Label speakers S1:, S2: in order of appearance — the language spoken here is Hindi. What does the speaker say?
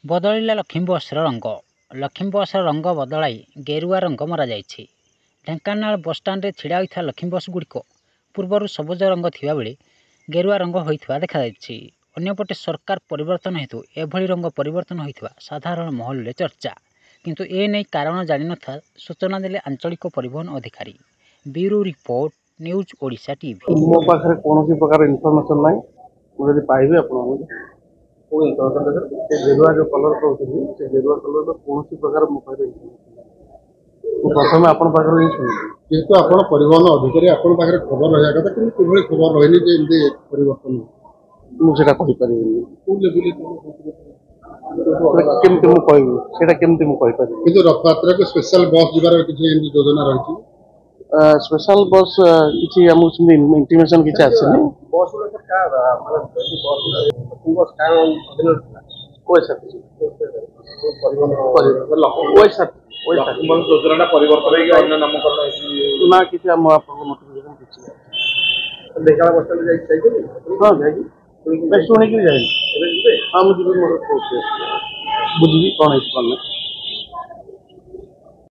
S1: बदलिला लक्ष्मी बसर रंग। लक्ष्मी बसर रंग बदलाई गेरुआ रंग मरा जाइछि। ढेंकानाल बसस्टाण्ड छिड़ा होइथा लक्ष्मी बस गुड़िक पूर्वर सबुज रंग थिबा बेले गेरुआ रंग होइथिबा देखा जाइछि। अन्यपटे सरकार परिवर्तन हेतु एभली रंग परिवर्तन होइथिबा साधारण महल चर्चा, किंतु ए नै कारण जानि नथा सूचना देले आंचलिक परिवहन अधिकारी। Bureau report, news Odisha TV.
S2: मो पाखरे कोनोसी प्रकार इन्फॉर्मेशन नाही, मु जदि पाइबे आपन गेरुआ जो कलर कहते से गेरुआ कलर कौन प्रकार मो पाखरे प्रथम आपन पाखरे ही सुनी, किंतु आपन परिवहन अधिकारी आपन पाखरे खबर रहा कथा कि किभली खबर रहनी जे एंदी परिवर्तन मु सेटा कहि परिबिनी कोन लेवल केमते मु कहबी सेटा केमते मु कहि परिबी। किंतु रथयात्रा को स्पेशल बस जिबार किछि एंदी योजना रहिछि। स्पेशल बस किछि हमु सुनी इंटिमेशन किछि आछनी। बस का मतलब बस का अधीन कोइ साथी परिवहन कोइ साथी योजना परिवर्तन है अन्य नामकरण ना किछि हम आपको नोटिफिकेशन किछि देखा बस चले जाई चाहिए। हां जाई मैं सुनी कि जाई हां मुझे मोर बुझी कोन है